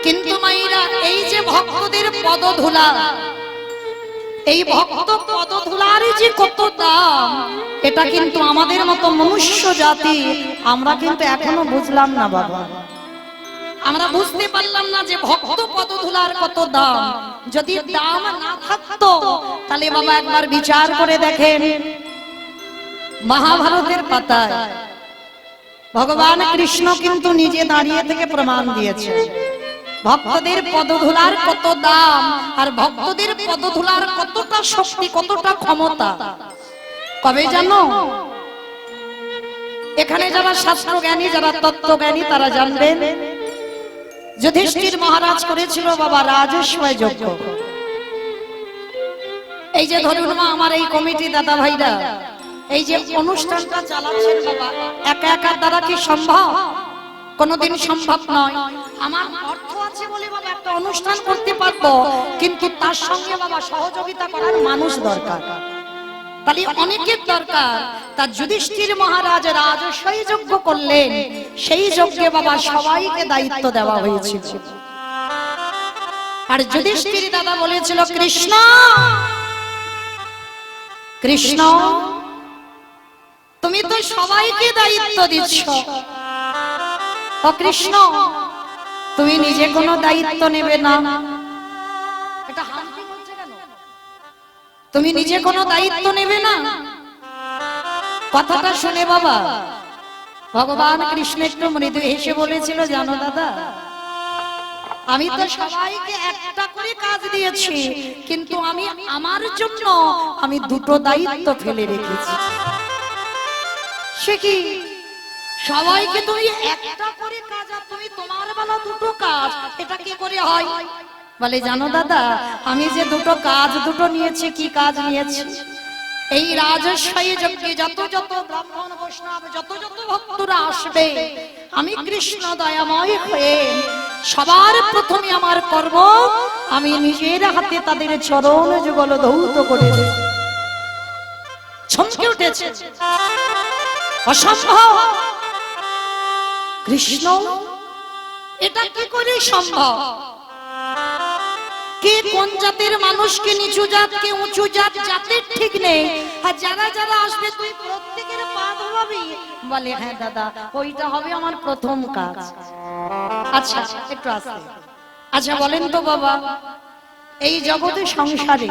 কিন্তু মাইরা এই যে ভক্তদের পদধূলা, এই ভক্ত পদধূলার যে কত দাম, এটা কিন্তু আমাদের মতো মনুষ্য জাতি আমরা কিন্তু এখনো বুঝলাম না বাবা। আমরা বুঝতে পারলাম না যে ভক্ত পদধূলার কত দাম। যদি দাম না থাকতো তাহলে বাবা একবার বিচার করে দেখেন, মহাভারতের পাতায় ভগবান কৃষ্ণ কিন্তু নিজে দাঁড়িয়ে থেকে প্রমাণ দিয়েছে ভক্তদের পদধূলার কত দাম আর ভক্তদের পদধূলার কতটা শক্তি, কতটা ক্ষমতা। কবে জানো? এখানে যারা শাস্ত্রজ্ঞানী, যারা তত্ত্বজ্ঞানী তারা জানবেন, যুধিষ্ঠির মহারাজ করেছিল বাবা রাজস্বয় যজ্ঞ। এই যে ধরুন মা, আমার এই কমিটি দাদা ভাইরা এই যে অনুষ্ঠানটা চালাচ্ছেন বাবা, একা একা দ্বারা কি সম্ভব? কোনোদিন সম্ভব নয়। আমার অর্থ আছে বলে বাবা একটা অনুষ্ঠান করতে পারবো, কিন্তু তার সঙ্গে বাবা সহযোগিতা করার মানুষ দরকার, তাহলে অনেকের দরকার। তা যুধিষ্ঠির মহারাজ রাজস্বয় যজ্ঞ করলেন, সেই যজ্ঞে বাবা সবাইকে দায়িত্ব দেওয়া হয়েছিল। আর যুধিষ্ঠির দাদা বলেছিল, কৃষ্ণ কৃষ্ণ তুমি তো সবাইকে দায়িত্ব দিচ্ছ, ও কৃষ্ণ তুমি নিজে কোনো দায়িত্ব নেবে না, এটা হামকি হচ্ছে কেন? তুমি নিজে কোনো দায়িত্ব নেবে না? কথাটা শুনে বাবা ভগবান কৃষ্ণ একটু মৃদু হেসে বলেছিল, জানো দাদা, আমি তো সবাইকে একটা করে কাজ দিয়েছি, কিন্তু আমি আমার জন্য আমি দুটো দায়িত্ব ফেলে রেখেছি। সে কি? সবাইকে তুমি একটা করে কাজ আর তুমি তোমার বেলা দুটো কাজ, এটা কি করে হয়? বলে, জানো দাদা, আমি যে দুটো কাজ দুটো নিয়েছি, কি কাজ নিয়েছি? এই রাজস্বয় যজ্ঞে যত যত ব্রাহ্মণ বৈষ্ণব যত যত ভক্তরা আসবে, আমি কৃষ্ণ দয়াময় হয়ে সবার প্রথমে আমার কর্ম, আমি নিজের হাতে তাদের চরণ যুগল ধৌত করে দেব। চমকে উঠেছে, অসম্ভব। কৃষ্ণ এটা কি করে সম্ভব? কে কোন জাতের মানুষকে নিচু জাত, কে উঁচু জাত, জাতের ঠিক নেই। আর যারা যারা আসবে তুই প্রত্যেকের পা ধোয়াবি? বলে, হ্যাঁ দাদা, ওইটা হবে আমার প্রথম কাজ। আচ্ছা একটু আসতে। আচ্ছা বলেন তো বাবা, এই জগতে সংসারে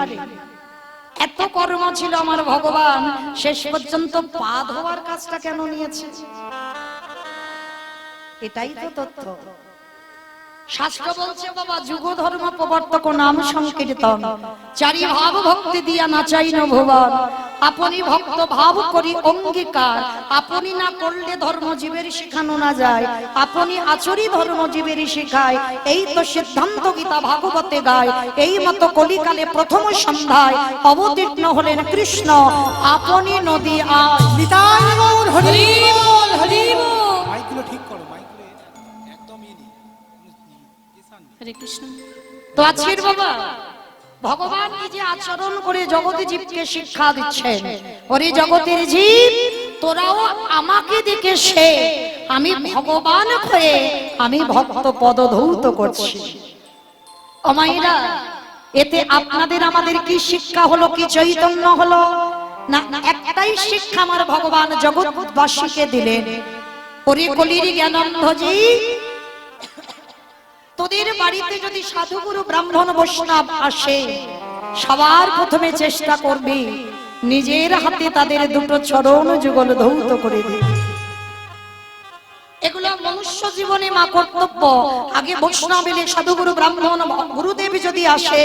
এত কর্ম ছিল আমার ভগবান, শেষ পর্যন্ত পা ধোয়ার কাজটা কেন নিয়েছে? এটাই তো তথ্য। শাস্ত্র বলছে বাবা, যুগ ধর্ম প্রবর্তক নাম সংকীর্তন, চারি ভাব ভক্তি দিয়া নাচাই ন ভুবন, আপনি ভক্ত ভাব করি অঙ্গীকার, আপনি না করলে ধর্ম জীবের শিখানো না যায়, আপনি আচরি ধর্ম জীবের শিখায়, এই তো সিদ্ধান্ত গীতা ভাগবতে গায়। এই মতো কলিকালে প্রথম সন্ধ্যায় অবতীর্ণ হলেন কৃষ্ণ, আপনি নদী আয়। নিতাই গৌর হরি বল, হরি বল। মাইকগুলো ঠিক করো, মাইকগুলো একদমই নেই। হরে কৃষ্ণ। তো আজকের বাবা ভগবান নিজে আচরণ করে জগতে জীবকে শিক্ষা দিচ্ছেন, ওরে জগতের জীব তোরাও আমাকে দেখে সে, আমি ভগবান হয়ে আমি ভক্ত পদধৌত করছি। ও মায়েরা, এতে আপনাদের আমাদের কি শিক্ষা হলো, কি চৈতন্য হলো? না, একটাই শিক্ষা আমার ভগবান জগৎবাসীকে দিলেন, ওরে কলির জ্ঞানন্ধজি, তোদের বাড়িতে যদি সাধুগুরু ব্রাহ্মণ বৈষ্ণব আসে, সবার প্রথমে চেষ্টা করবি নিজের হাতে তাদের দুটো চরণ যুগল ধৌত করে দিবি। এগুলো মনুষ্য জীবনে মা কর্তব্য। আগে বৈষ্ণব এলে সাধুগুরু ব্রাহ্মণ গুরুদেব যদি আসে,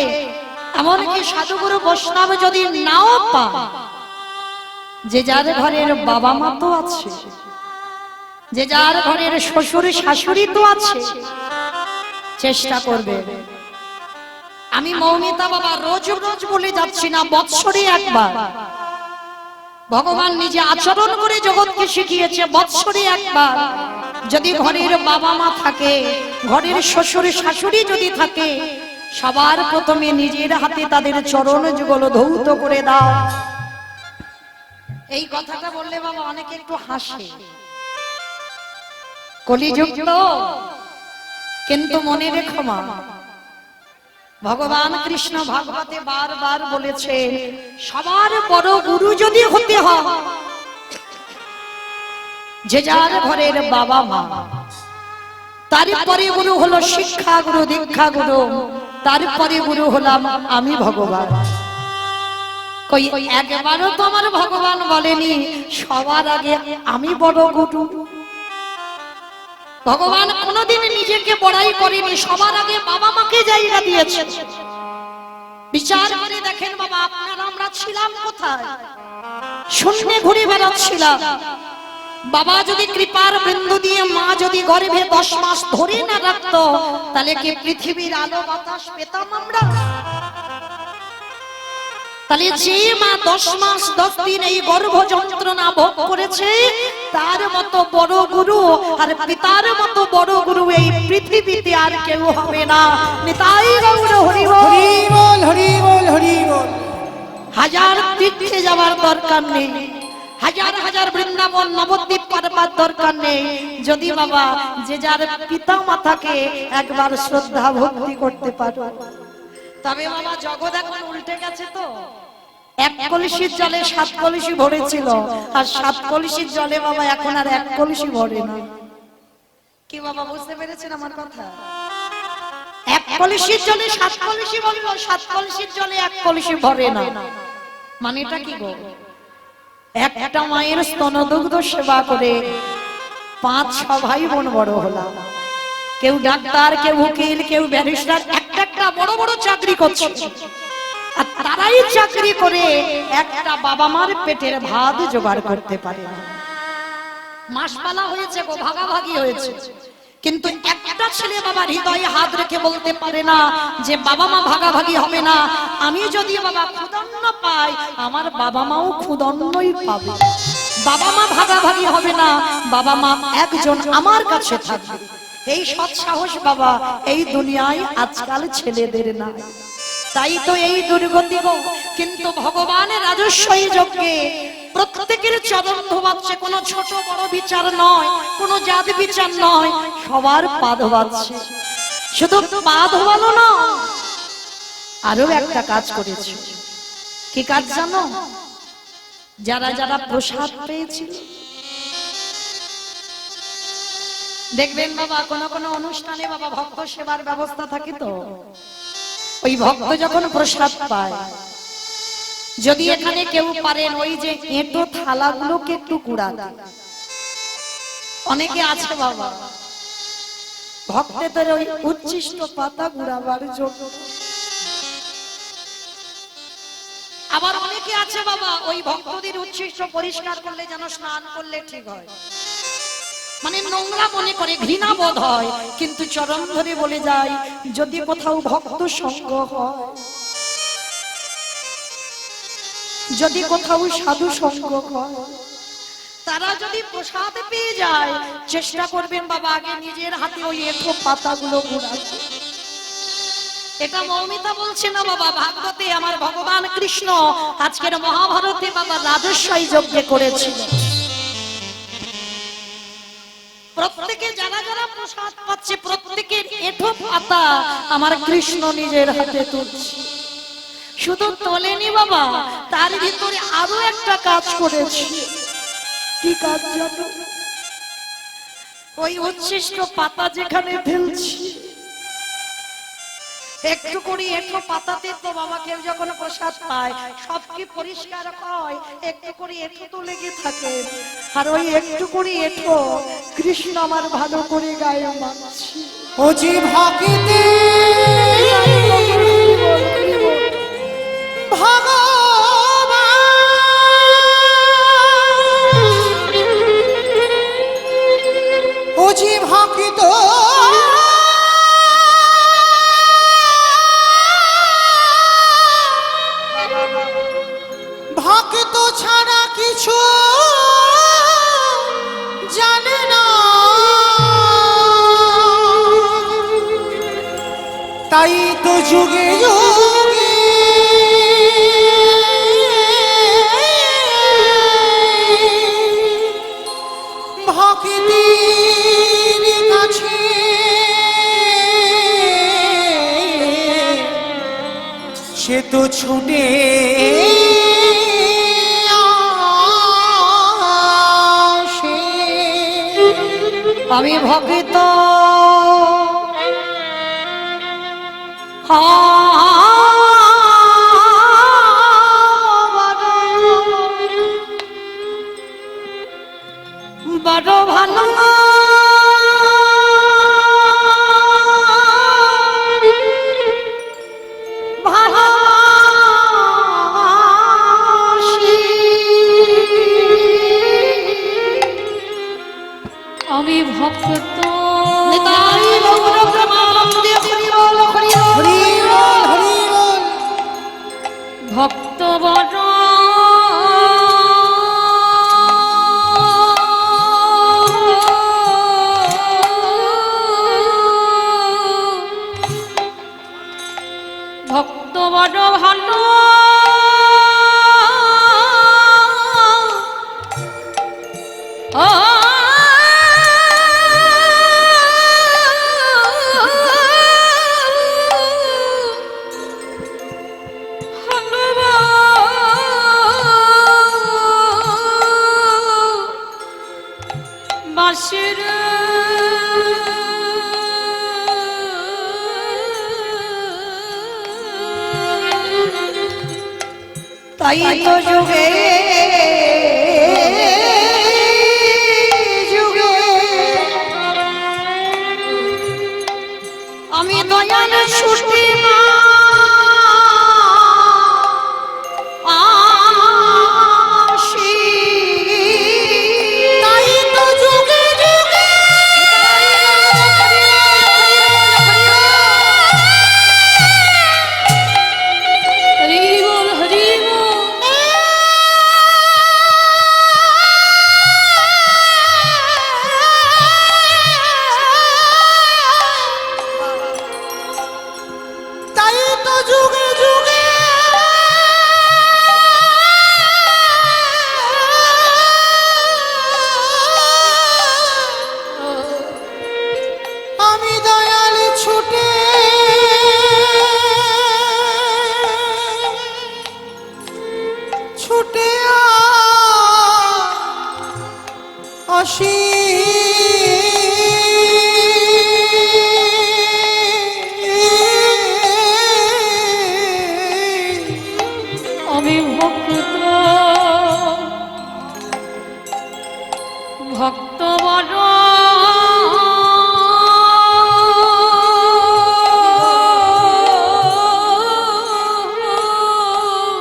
এমনকি সাধুগুরু বৈষ্ণব যদি নাও পায়, যে যার ঘরের বাবা মা তো আছে, যে যার ঘরের শ্বশুর শাশুড়ি তো আছে, চেষ্টা করবে। আমি মৌমিতা বাবা রোজ রোজ বলে যাচ্ছি না, বৎসরে একবার ভগবান নিজে আচরণ করে জগৎকে শিখিয়েছে। বৎসরে একবার যদি ঘরের বাবা মা থাকে, ঘরের শ্বশুর শাশুড়ি যদি থাকে, সবার প্রথমে নিজের হাতে তাদের চরণ যুগল ধৌত করে দাও। এই কথাটা বললে বাবা অনেকে একটু হাসে, কলিযুগ তো কিন্তু মনে রেখো মা, ভগবান কৃষ্ণ ভাগবতে বারবার বলেছে সবার বড় গুরু যদি হতে হয় যে যার ঘরের বাবা মা, তারপরে গুরু হলো শিক্ষা গুরু, দীক্ষা গুরু, তারপরে গুরু হলাম আমি ভগবান। কই একবারও তো আমার ভগবান বলেনি সবার আগে আমি বড় গুরু। ভগবান কোনদিন নিজেকে বড়াই করেনি, সবার আগে বাবা মাকে জায়গা দিয়েছে। বিচার করে দেখেন বাবা, আপনারা আমরা ছিলাম কোথায়? শূন্যে ঘুরে বেড়াচ্ছিলাম। বাবা যদি কৃপার বিন্দু দিয়ে মা যদি গর্ভে 10 মাস ধরে না রাখতো, তাহলে কি পৃথিবীর আলো বাতাস পেতাম আমরা? তাহলে যে মা 10 মাস 10 দিন এই গর্ভ যন্ত্রণা ভোগ করেছে, তার মতো বড় গুরু আর পিতার মতো বড় গুরু এই পৃথিবীতে আর কেউ হবে না। নিতাই গৌর হরি বল, হরি বল, হরি বল, হরি বল। হাজার তীর্থে যাওয়ার দরকার নেই, হাজার হাজার বৃন্দাবন নবদ্বীপ পারবার দরকার নেই। যদি বাবা যে যার পিতা মাতাকে একবার শ্রদ্ধা ভক্তি করতে পারো, তবে বাবা জগৎ এখন উল্টে গেছে। তো 1 কলসির জলে 7 কলসি ভরেছিল, আর 7 কলসির জলে বাবা এখন আর 1 কলসি ভরে না। কি বাবা বুঝতে পেরেছেন আমার কথা? 1 কলসির জলে 7 কলসি ভরলো, 7 কলসির জলে 1 কলসি ভরে না। মানেটা কি গো? একটা মায়ের স্তনদুগ্ধ সেবা করে 5-6 ভাই বোন বড় হলাম। কেউ ডাক্তার, কেউ উকিল, কেউ ব্যারিস্টার, একটা বড় বড় চাকরি করছে। আর তারাই চাকরি করে একটা বাবা মার পেটের ভাত জোগাড় করতে পারে না। মাসপালা হয়েছে গো, ভাগাভাগি হয়েছে, কিন্তু একটা ছেলে বাবা হৃদয়ে হাত রেখে বলতে পারে না যে বাবা মা ভাগাভাগি হবে না। আমি যদি বাবা ক্ষুদন্ন পাই, আমার বাবা মাও ক্ষুদন্নই পাবে। বাবা মা ভাগাভাগি হবে না, বাবা মা একজন আমার কাছে থাকবে। এই সৎ সাহস বাবা এই দুনিয়ায় আজকাল ছেলেদের না। তাই তো এই দুর্গতি গো। কিন্তু ভগবানের রাজস্বই যজ্ঞে প্রত্যেকের চরণ ধোবাচ্ছে, কোনো ছোট বড় বিচার নয়, কোনো জাত বিচার নয়, সবার পা ধোবাচ্ছে। শুধু পা ধোবালো না, আরো একটা কাজ করেছে। কি কাজ জানো? যারা যারা প্রসাদ পেয়েছিল, দেখবেন বাবা কোন অনুষ্ঠানে বাবা ভক্ত সেবার ব্যবস্থা থাকে, তো ওই ভক্ত যখন প্রসাদ পায়, যদি এখানে কেউ পারেন ওই যে এঁটো থালাগুলোকে একটু কুড়াতে। অনেকে আছে বাবা ভক্তদের ওই উচ্ছিষ্ট পাতা কুড়াবার জন্য, আবার অনেকে আছে বাবা ওই ভক্তদের উচ্ছিষ্ট পরিষ্কার করলে যেন স্নান করলে ঠিক হয়, মানে নোংরা মনে করে, ঘৃণা বোধ হয়। কিন্তু চরণ ধরে বলে যায়, যদি কোথাও ভক্ত সঙ্গ হয়, যদি কোথাও সাধু সঙ্গ হয়, তারা যদি প্রসাদ পেয়ে যায়, চেষ্টা করবেন বাবা আগে নিজের হাতে ওই এঁঠো পাতাগুলো কুড়াতে। এটা মৌমিতা বলছে না বাবা, ভাগবতে আমার ভগবান কৃষ্ণ আজকের মহাভারতে বাবা রাজস্বই যজ্ঞ করেছিল। প্রত্যেকে যারা যারা প্রসাদ পাচ্ছে, প্রত্যেকের এঁঠো পাতা আমার কৃষ্ণ নিজের হাতে তুলছে। শুধু তোলেনি বাবা, তার ভিতরে আরো একটা কাজ করেছে। কি কাজ জানো? ওই উচ্ছিষ্ট পাতা যেখানে ফেলছি, একটু করে এঁঠো পাতাতে তো বাবা কেউ যখন প্রসাদ পায় সব কি পরিষ্কার হয়? একটু করে এঁঠো তো লেগে থাকে, আর ওই একটু করে এঁঠো কৃষ্ণ আমার ভালো করে গায়ে মানছি। ও যে ভাগিতে ও যে ভাগিত ভক্ত ছাড়া কিছু জানে না, তাই তো যুগে যুগে ভক্তির কাছে সে তো ছুটে আসে। আমি ভক্ত বড় ভালো আমি ভক্ত ভক্ত বড় ভক্ত বড় ভালো বাঁশির তাই তো যুগে যুগে আমি দয়াল ছুটি মা আসি। তাই তো যুগে যুগে হরি বল হরি বল তাই তো যুগে যুগে আমি দয়াল ছুটে ছুটে আসি। আমি ভক্ত ভক্ত বড়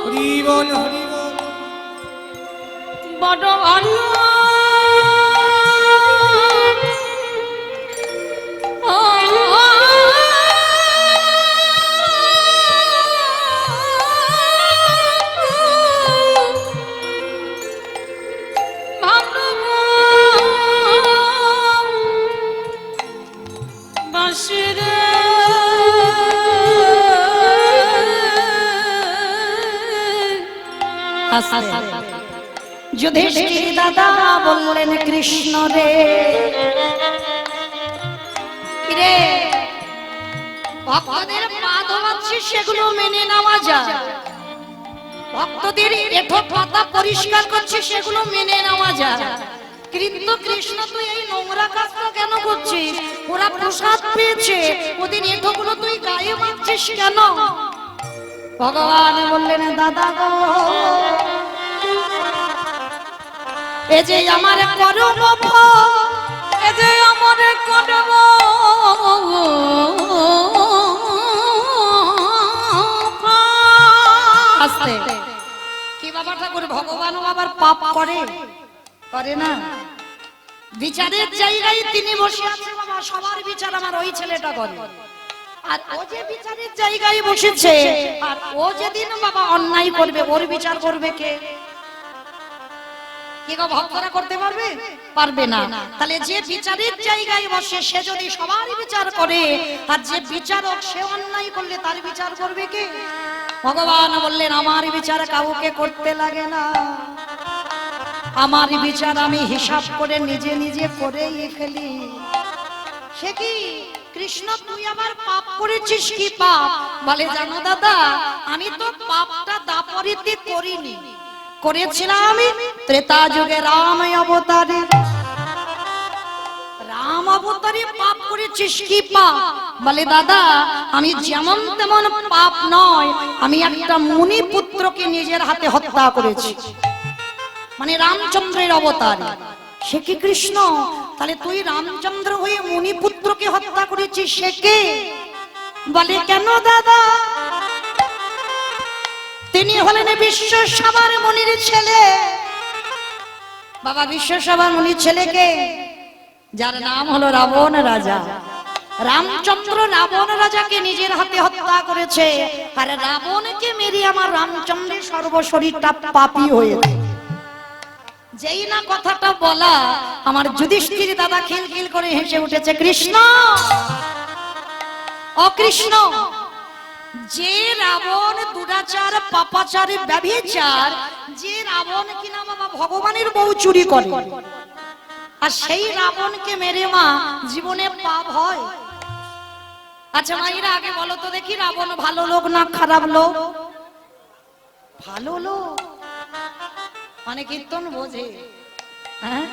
হরি বল হরি বল বড় ভালো বাঁশির যুধিষ্ঠির দাদা বললেন কৃষ্ণ রে রে ভক্তদের পা ধোয়াচ্ছিস সেগুলো মেনে নেওয়া যায়, ভক্তদের এঠো পাতা পরিষ্কার করছিস সেগুলো মেনে নেওয়া যায়, কিন্তু কৃষ্ণ তুই এই নোংরা কাজটা কেন করছিস? ওরা প্রসাদ পেয়েছে, ওদের এঠোগুলো তুই গায়ে মাখছিস কেন? ভগবান বললেন দাদা গো এ যে আমার কর্ম এ যে আমার কর্ম আস্তে কি বাবা ঠাকুর ভগবানও আবার পাপ করে করে না? বিচারের জায়গায় তিনি বসে আছে বাবা, সবার বিচার আমার ওই ছেলেটা করে, আর ও যে বিচারের জায়গায় বসেছে আর ও যেদিন বাবা অন্যায় করবে ওর বিচার করবে কে? কি গো ভক্তরা করতে পারবে? পারবে না। তাহলে যে বিচারের জায়গায় বসে সে যদি সবার বিচার করে আর যে বিচারক সে অন্যায় করলে তার বিচার করবে কে? ভগবান বললেন আমার বিচার কাউকে করতে লাগে না, আমার বিচার আমি হিসাব করে নিজে নিজে করেই ফেলি। সে কি কৃষ্ণ তুই আবার পাপ করেছিস কি পাপ? বলে জানো দাদা, আমি তো পাপটা দাপরিতে করিনি, করেছিলাম আমি ত্রেতা যুগে রাম অবতারে। রাম অবতারে পাপ করেছিস কি পাপ? বলে দাদা, আমি যেমন তেমন পাপ নয়, আমি একটা মুনি পুত্রকে নিজের হাতে হত্যা করেছি, মানে রামচন্দ্রের অবতার। সে কি কৃষ্ণ? তাহলে তুই রামচন্দ্র হয়ে মুনি পুত্রকে হত্যা করেছিস, সে কে? বলে কেন দাদা? তিনি হলেন বিশ্বসভার মুনির ছেলে। বাবা, বিশ্বসভার মুনির ছেলেকে, যার নাম হলো রাবণ রাজা। রামচন্দ্র রাবণ রাজাকে নিজের হাতে হত্যা করেছে, আর রাবণকে মেরে আমার রামচন্দ্রের সর্বশরীরটা পাপী হয়েছে। যেই না কথাটা বলা, আমার যুধিষ্ঠির দাদা খিলখিল করে হেসে উঠেছে। কৃষ্ণ, ও কৃষ্ণ, যে রাবণ দুরাচার পাপাচার ব্যভিচার, যে রাবণ কিনা বাবা ভগবানের বউ চুরি করে, আর সেই রাবণকে মেরে মা জীবনে পাপ হয়? আচ্ছা মাইরা, আগে বলো তো দেখি, রাবণ ভালো লোক না খারাপ লোক? ভালো লোক, মানে কীর্তন বোঝে, হ্যাঁ?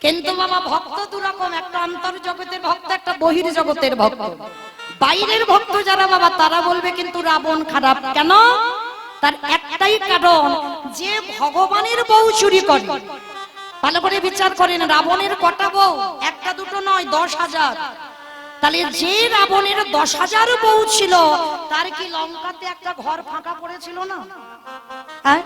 কিন্তু বাবা ভক্ত দু রকম, একটা অন্তর জগতের ভক্ত, একটা বহির জগতের ভক্ত। বাইরের ভক্ত যারা বাবা, তারা বলবে কিন্তু রাবণ খারাপ। কেন? তার একটাই কারণ, যে ভগবানের বউ চুরি করে। ভালো করে বিচার করেন, রাবণের কটা বউ? একটা দুটো নয়, 10,000। তাহলে যে রাবণের 10,000 বউ ছিল, তার কি লঙ্কাতে একটা ঘর ফাঁকা পড়েছিল না? হ্যাঁ,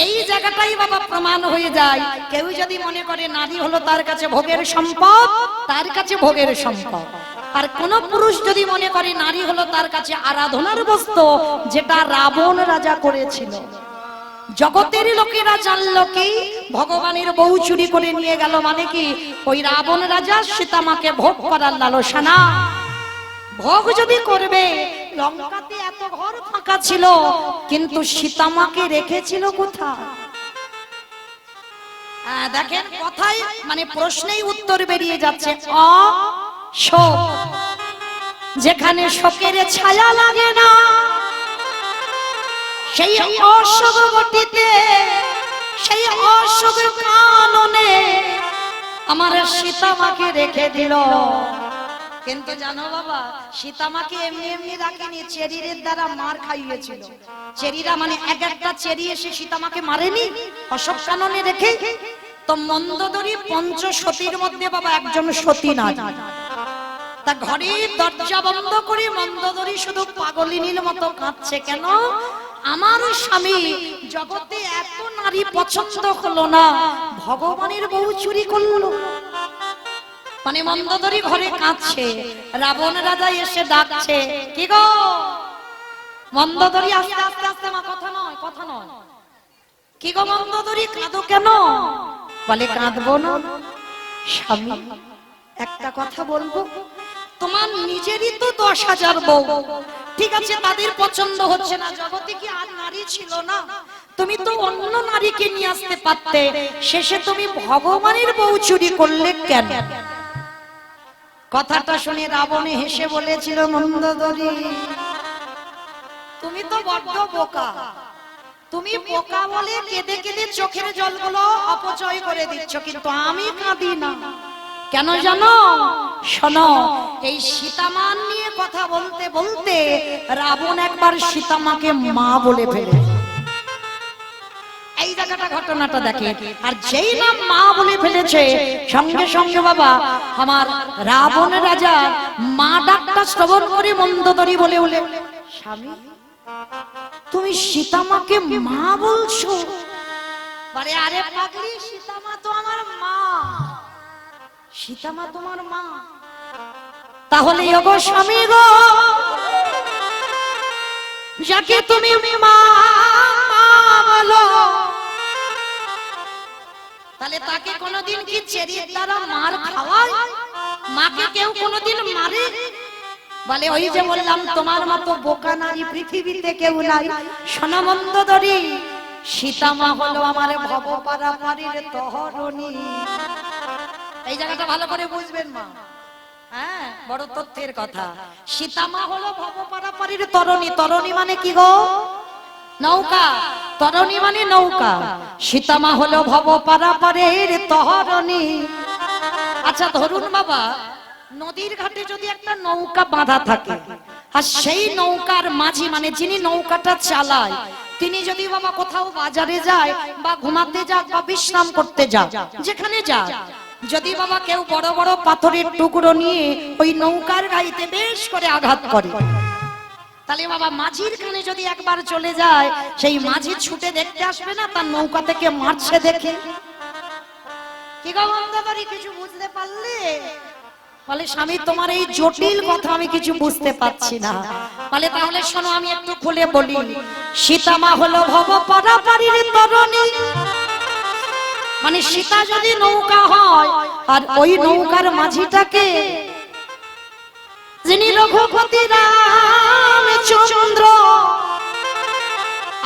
এই জায়গাটাই বাবা প্রমাণ হয়ে যায়। কেউ যদি মনে করে নারী হলো তার কাছে ভোগের সম্পদ, তার কাছে ভোগের সম্পদ। আর কোন পুরুষ যদি মনে করে নারী হলো তার কাছে আরাধনার বস্তু, যেটা রাবণ রাজা করেছিল। জগতের লোকেরা জানলো কি ভগবানের বউ চুরি করে নিয়ে গেল, মানে কি ওই রাবণ রাজা সীতামাকে ভোগ করার লালসা না। ভোগ যদি করবে, লঙ্কাতে এত ঘর ফাঁকা ছিল, কিন্তু সীতামাকে রেখেছিল কোথায়? দেখেন কথাই, মানে প্রশ্নেই উত্তর বেরিয়ে যাচ্ছে। অশোক, যেখানে শোকের ছায়া লাগে না, সেই অশোক বটিতে, সেই অশোক কাননে আমার সীতামাকে রেখে দিল। কিন্তু জানো বাবা, সীতামাকে এমনি এমনি রাখেনি, চেরির দ্বারা মার খাইয়েছিল। চেরিরা মানে এক একটা চেরি এসে সীতামাকে মারেনি, অশোক কাননে রেখে। তো মন্দোদরী পঞ্চসতীর মধ্যে বাবা একজন সতী নারী। তা ঘরের দরজা বন্ধ করে মন্দোদরী শুধু পাগলিনীর মতো কাঁদছে। কেন? আমার স্বামী জগতে এত নারী পছন্দ হলো না, ভগবানের বউ চুরি করলো। মানে মন্দোদরী ঘরে কাঁদছে, রাবণ রাজা এসে ডাকছে, কি গো মন্দোদরী? আস্তে আস্তে আস্তে, মা কথা নয়, কথা নয়। কি গো মন্দোদরী, কাঁদো কেন? বলে কাঁদবো না স্বামী, একটা কথা বলবো। তোমার নিজেরই তো 10,000 বউ, ঠিক আছে, তাদের পছন্দ হচ্ছে না, জগতে কি আর নারী ছিল না? তুমি তো অন্য নারীকে নিয়ে আসতে পারতে, শেষে তুমি ভগবানের বউ চুরি করলে কেন? কথাটা শুনে রাবণে হেসে বলেছিল, মন্দোদরী তুমি তো বড্ড বোকা। তুমি বোকা বলে কেঁদে কেঁদে চোখের জলগুলো অপচয় করে দিচ্ছ, কিন্তু আমি কাঁদি না। কেন জানো? শোনো, এই সীতামান নিয়ে কথা বলতে বলতে রাবণ একবার সীতামাকে মা বলে ফেলে। এই জায়গাটা ঘটনাটা দেখে, আর যেই নাম মা বলে ফেলেছে, সঙ্গে সঙ্গে বাবা আমার রাবণ রাজা মা ডাকটা শ্রবণ করে মন্দোদরী বলে উঠে, স্বামী তুমি সীতামাকে মা বলছো? বলে আরে পাগলি, সীতামা তো আমার মা। সীতামা তোমার মা? তাহলে ওগো স্বামী গো, যাকে তুমি মা বলো, তাহলে তাকে কোনোদিন কি চেরির দ্বারা মার খাওয়ায়? মাকে কেউ কোনোদিন মারে? বলে ওই যে বললাম, তোমার মতো বোকা নারী পৃথিবীতে কেউ নাই। শোনো মন্দোদরী, সীতামা হলো আমার ভবপারাপারের তহরণী। এই জায়গাটা ভালো করে বুঝবেন মা। হ্যাঁ, বড় তথ্যের কথা। সীতামা হলো ভবপারাপারের তরণী। তরণী মানে কি গো? নৌকা। তরণী মানে নৌকা। সীতামা হলো ভবপারাপারের তরণী। আচ্ছা ধরুন বাবা, নদীর ঘাটে যদি একটা নৌকা বাঁধা থাকে, আর সেই নৌকার মাঝি মানে যিনি নৌকাটা চালায়, তিনি যদি বাবা কোথাও বাজারে যায় বা ঘুমাতে যাক বা বিশ্রাম করতে যাক, যেখানে যাক, যদি বাবা কেউ বড় বড় পাথরের টুকরো নিয়ে ওই নৌকার গাইতে বেশ করে আঘাত করে, তাহলে বাবা মাঝির কানে যদি একবার চলে যায়, সেই মাঝি ছুটে দেখতে আসবে না তার নৌকা থেকে মারছে দেখে? কি গো বন্ধুবাড়ি, কিছু বুঝতে পারলে? বলে স্বামী তোমার এই জটিল কথা আমি কিছু বুঝতে পারছি না। বলে তাহলে শোনো, আমি একটু খুলে বলি। সীতামা হলো ভবপারাপারের তরণী, মানে সীতা যদি নৌকা হয়, আর ওই নৌকার মাঝিটাকে যিনি রঘুপতি রামচন্দ্র,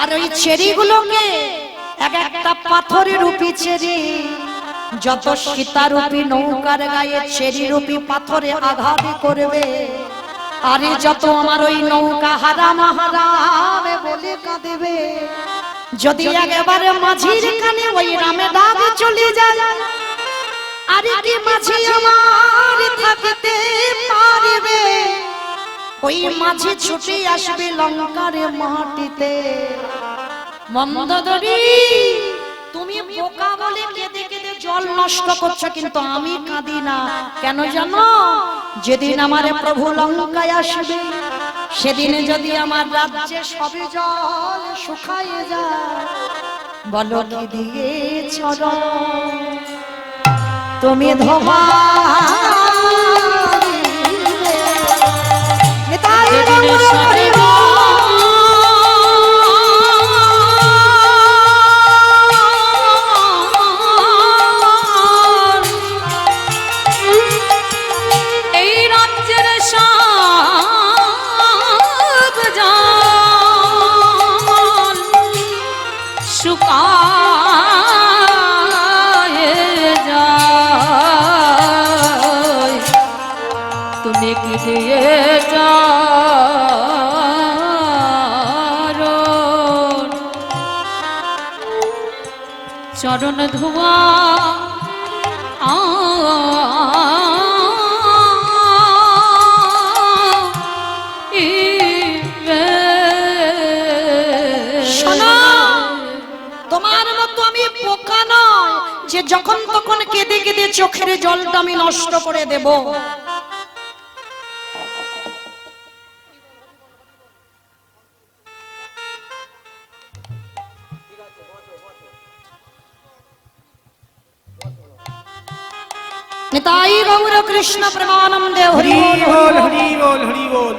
আর ওই চেরিগুলোকে এক একটা পাথরের রূপী চেরি, যত সীতারূপী নৌকার গায়ে চেরি রূপী পাথরে আঘাত করবে, আরে যত আমার ওই নৌকা হারাম হারাম বলে কাঁদেবে, যদি একেবারে মাঝির কানে ওই রামে দাগ চলে যায়, আরে কি মাঝি আমার থাকতে পারবে? ওই মাঝি ছুটে আসবে লঙ্কার মাটিতে। মন্দোদরী, তুমি বোকা বলে কেঁদে কেঁদে জল নষ্ট করছো, কিন্তু আমি কাঁদি না। কেন জানো? যেদিন আমার প্রভু লঙ্কায় আসবে, সেদিনে যদি আমার রাজ্যে সবে জল শুকায়ে যায়, বলো কি দিয়ে চরণ তুমি ধোবা এই রাজ্যের সব জল শুকায়ে যায়, তুমি কি দিয়ে চরণ ধোয়া তোমার মতো আমি বোকা নয় যে যখন তখন কেঁদে কেঁদে চোখের জলটা আমি নষ্ট করে দেব। নিতাই গৌর কৃষ্ণ প্রেমানন্দে হরি বল হরি বল হরি বল।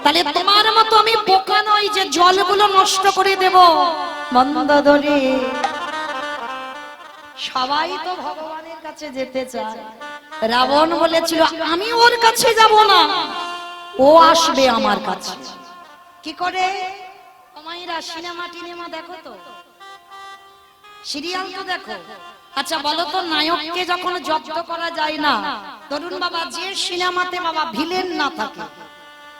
তাহলে তোমার মতো আমি বোকা নই যে জলগুলো নষ্ট করে দেব। মন্দোদরী, সবাই তো ভগবানের কাছে যেতে চায়। রাবণ বলেছিল আমি ওর কাছে যাব না, ও আসবে আমার কাছে। কি করে? তোমাইরা সিনেমা টিনেমা দেখো তো, সিরিয়াল তো দেখো। আচ্ছা বলো তো, নায়ককে যখন জব্দ করা যায় না, ধরুন বাবা যে সিনেমাতে বাবা ভিলেন না থাকে,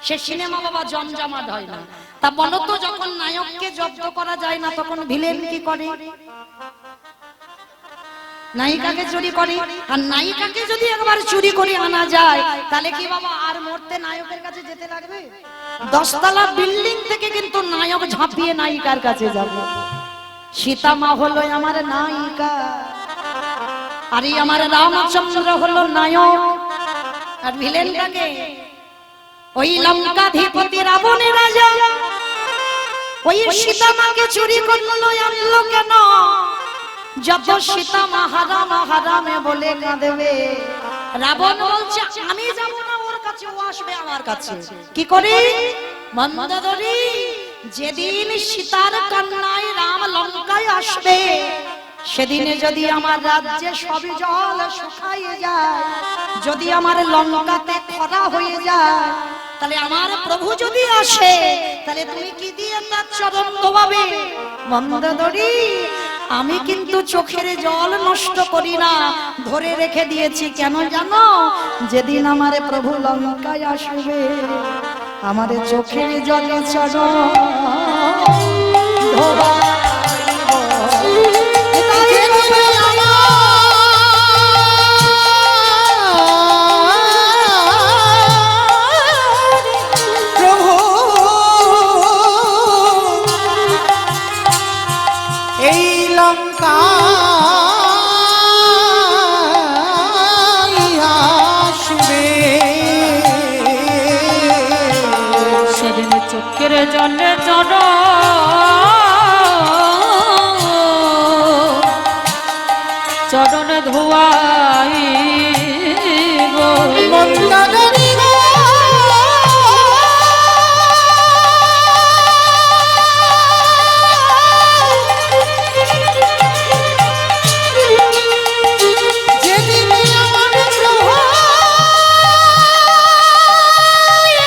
সে সিনেমা বাবা জমজমাট হয় না। তা বলো তো, যখন নায়ককে জব্দ করা যায় না, তখন ভিলেন কি করে? নায়িকাকে চুরি করে। আর নায়িকাকে যদি একবার চুরি করে আনা যায়, তাহলে কি বাবা আর মরতে নায়কের কাছে যেতে লাগবে? 10 তলা বিল্ডিং থেকে কিন্তু নায়ক ঝাঁপিয়ে নায়িকার কাছে যাবে। সীতা মা হলো আমার নায়িকা, আর আমার রামচন্দ্র হলো নায়ক। আর ভিলেনটাকে ওই লঙ্কাধিপতি রাবণের রাজা, ওই সীতা মাকে চুরি করলো আনলো কেন? যত সীতা মা হারাম হারামে বলে কাঁদবে, রাবণ বলছে আমি যাব না ওর কাছে, ও আসবে আমার কাছে। কি করে? মন্দোদরী, যেদিন সীতার কন্যায় রাম লঙ্কায় আসবে, সেদিনে যদি আমার রাজ্যে সবই জল শুকায়ে যায়, যদি আমার লঙ্কাতে খরা হয়ে যায়, তাহলে আমার প্রভু যদি আসে, তাহলে তুমি কি দিয়ে তার চরণ ধোবাবে? মন্দোদরী, আমি কিন্তু চোখের জল নষ্ট করি না, ধরে রেখে দিয়েছি। কেন জানো? যেদিন আমারে প্রভু লঙ্কায় আসবে, আমারে চোখের জল ছাড়ো ধোবা প্রভু এই লঙ্কা আসবে, সেদিন চোখের জলে জড় চরণ ধোয়াই গো। মন্দারী গো, যেদিন আমার প্রভু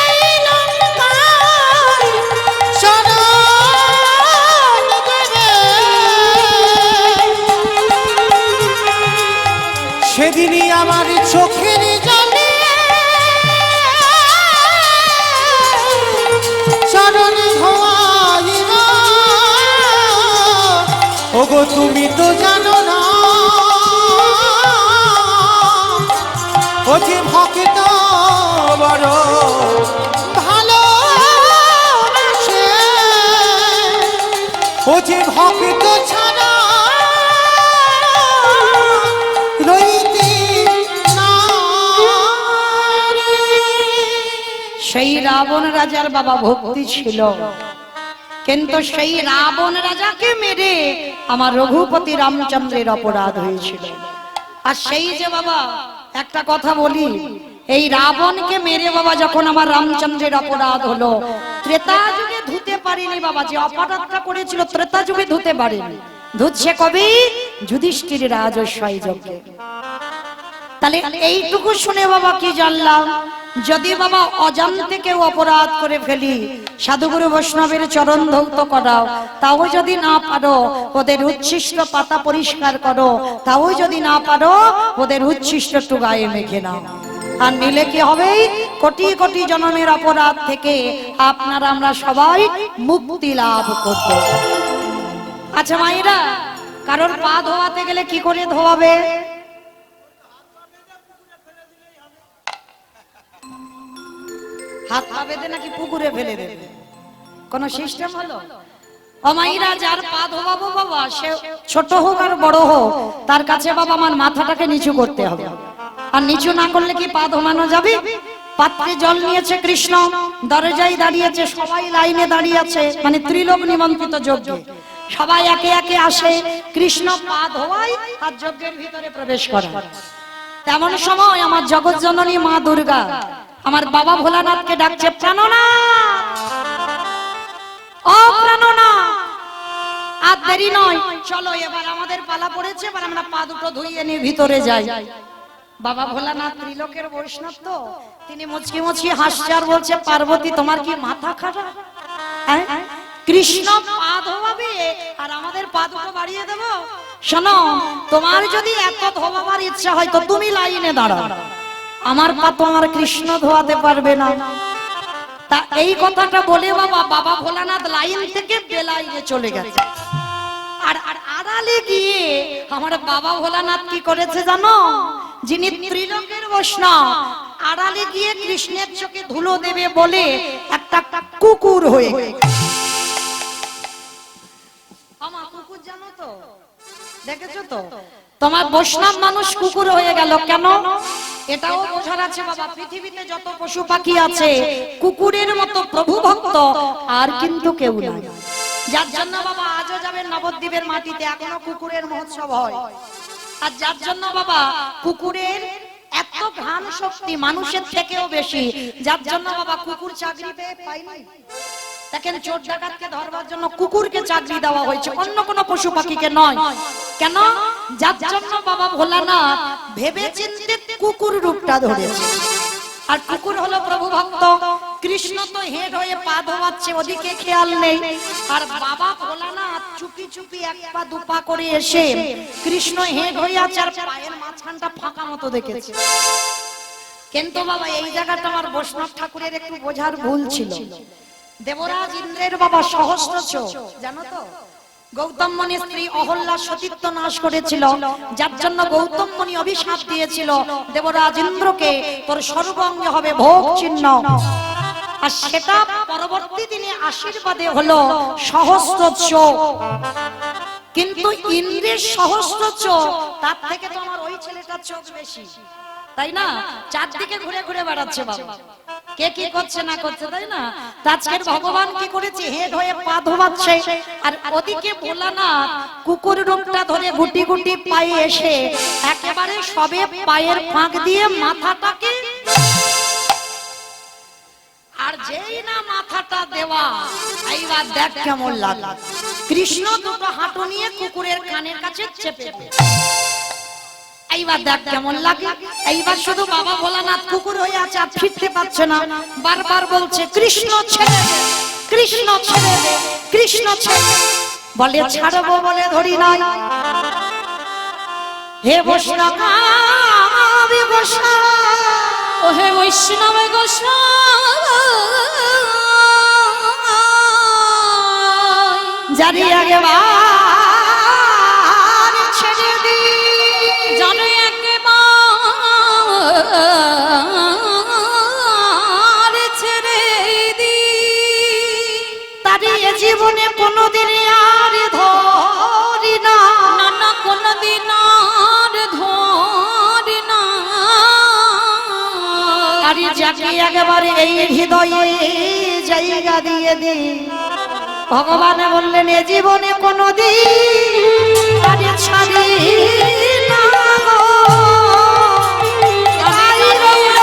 এই লঙ্কায় শরণ দেবে, সেদিনই আমার চোখের জলে চরণ ধোয়াইব। ওগো তুমি তো জানো না, ও যে ভক্ত বড় ভালো, ও যে ভক্ত ছাড়া রইতে না রে। সেই রাবণ রাজার বাবা ভক্তি ছিল, কিন্তু সেই রাবণ রাজাকে মেরে আমার রঘুপতি রামচন্দ্রের অপরাধ হয়েছিল। আর সেই যে বাবা একটা কথা বলি, এই রাবণকে মেরে বাবা যখন আমার রামচন্দ্রের অপরাধ হলো, ত্রেতা যুগে ধুতে পারেনি বাবা, যে অপরাধটা করেছিল ত্রেতা যুগে ধুতে পারেনি, ধুচ্ছে কবি যুধিষ্ঠির রাজস্বাই যজ্ঞে। তাহলে এইটুকু শুনে বাবা কি জানলাম, যদি বাবা অজান্তে কেউ অপরাধ করে ফেলি, সাধুগুরু বৈষ্ণবের চরণ ধৌত করাও, তাও যদি না পারো ওদের উচ্ছিষ্ট পাতা পরিষ্কার করো, তাও যদি না পারো ওদের উচ্ছিষ্ট একটু গায়ে মেখে নাও। আর নিলে কি হবে? কোটি কোটি জন্মের অপরাধ থেকে আপনারা আমরা সবাই মুক্তি লাভ করব। আচ্ছা মায়েরা, কারণ পা ধোয়াতে গেলে কি করে ধোয়াবে? হাত পা বেঁধে নাকি পুকুরে ফেলে দেবে? কোন সিস্টেম হলো? অমাইরা, যার পা ধোয়াবো বাবা, সে ছোট হোক আর বড় হোক, তার কাছে বাবা আমার মাথাটাকে নিচু করতে হবে। আর নিচু না করলে কি পা ধোয়ানো যাবে? পাত্রে জল নিয়েছে কৃষ্ণ, দরজায় দাঁড়িয়েছে, সবাই লাইনে দাঁড়িয়ে আছে, মানে ত্রিলোক নিমন্ত্রিত যজ্ঞে সবাই একে একে আসে, কৃষ্ণ পা ধোয়ায় আর যজ্ঞের ভিতরে প্রবেশ করে। তেমন সময় আমার জগৎ জননী মা দুর্গা আমার বাবা ভোলানাথকে ডাকছে, প্রাণনাথ, ও প্রাণনাথ, আর দেরি নয়, চলো এবার আমাদের পালা পড়েছে, এবার আমরা পা দুটো ধুইয়ে নিয়ে ভিতরে যাই। বাবা ভোলানাথ ত্রিলোকের বৈষ্ণব তো, তিনি মুচকি মুচকি হাসছে আর বলছে, পার্বতী তোমার কি মাথা খারাপ? কৃষ্ণ পা ধোয়াবে আর আমাদের পা দুটো বাড়িয়ে দেবো? শোনো, তোমার যদি এত ধোয়াবার ইচ্ছা হয় তো তুমি লাইনে দাঁড়াও, আমার পা তো আমার কৃষ্ণ ধোয়াতে পারবে না। তা এই কথাটা বলে বাবা বাবা ভোলানাথ লাইন থেকে বেলাইনে চলে গেছে। আর আড়ালে গিয়ে আমার বাবা ভোলানাথ কি করেছে জানো? যিনি ত্রিলোকের বৈষ্ণব, আড়ালে গিয়ে কৃষ্ণের চোখে ধুলো দেবে বলে একটা কুকুর হয়ে গেছে। আমার কুকুর জানো তো, দেখেছো তো, তোমার বৈষ্ণব মানুষ কুকুর হয়ে গেল কেন? এটাও বোঝার আছে বাবা, পৃথিবীতে যত পশু পাখি আছে কুকুরের মতো প্রভু ভক্ত আর কিন্তু কেউ নাই। যার জন্য বাবা আজও যাবেন নবদ্বীপের মাটিতে, এখনো কুকুরের মহোৎসব হয়। আর যার জন্য বাবা কুকুরের এত ঘ্রাণ শক্তি মানুষের থেকেও বেশি, যার জন্য বাবা কুকুর চাকরি পেয়ে পায়নি। দেখেন, চোর ডাকাতকে ধরবার জন্য কুকুরকে চাকরি দেওয়া হয়েছে, অন্য কোনো পশু পাখিকে নয়। কেন? যার জন্য বাবা ভোলানাথ ভেবে চিন্তে কুকুর রূপটা ধরেছে। আর কুকুর হলো প্রভু ভক্ত। কৃষ্ণ কৃষ্ণ তো হেড হয়ে পা ধোয়াচ্ছে, ওদিকে খেয়াল নেই। আর বাবা ভোলানাথ চুপি চুপি এক পা দু পা করে এসে কৃষ্ণ হেড হয়ে আছে আর পায়ের মাঝখানটা ফাঁকা মতো দেখেছে। কিন্তু বাবা এই জায়গাটা আমার বৈষ্ণব ঠাকুরের একটু বোঝার ভুল ছিল। দেবরাজ ইন্দ্রের বাবা সহস্রচোখ, জানো তো, গৌতম মুনির স্ত্রী অহল্যা সতীত্ব নাশ করেছিল, যার জন্য গৌতম মুনি অভিশাপ দিয়েছিল দেবরাজ ইন্দ্রকে, তোর সর্বাঙ্গে হবে ভোগ চিহ্ন। আর সেটা পরবর্তী দিনে আশীর্বাদে হলো সহস্র চোখ। কিন্তু ইন্দ্রের সহস্র চোখ, তার থেকে তো আমার ওই ছেলেটার চোখ বেশি, তাই না? চারদিকে ঘুরে ঘুরে বেড়াচ্ছে বাবা, কে কি করছে না করছে, তাই না? আজকের ভগবান কি করেছে, হেড হয়ে পা ধোয়াচ্ছে, আর ওদিকে ভোলানাথ কুকুর রূপটা ধরে গুটি গুটি পায়ে এসে একেবারে সবে পায়ের ফাঁক দিয়ে মাথাটাকে, আর যেই না মাথাটা দেওয়া, এইবার দেখ কেমন লাগে। কৃষ্ণ দুটো হাঁটু নিয়ে কুকুরের কানের কাছে চেপে, এইবার দেখ কেমন লাগে। এইবার শুধু বাবা ভোলানাথ কুকুর হয়ে আছে, আর ফিরতে পারছে না, বারবার বলছে কৃষ্ণ ছেড়ে দে, কৃষ্ণ ছেড়ে দে, কৃষ্ণ ছেড়ে দে। বলে ছাড়বো বলে ধরি নাই। হে বৈষ্ণব গোসাই, ও হে বৈষ্ণব গোসাই, জারি আগে বার ছেড়ে দি, জানো একেবারে ছেড়ে দি, তারি এ জীবনে কোনোদিন আর ধরি না, না না কোনদিন আর ধরি না। আরে যাকে একেবারে এই হৃদয়ে জায়গা দিয়ে দি। ভগবান বললেন এ জীবনে কোনোদিন তারে ছাড়ি না গো। আমি রইল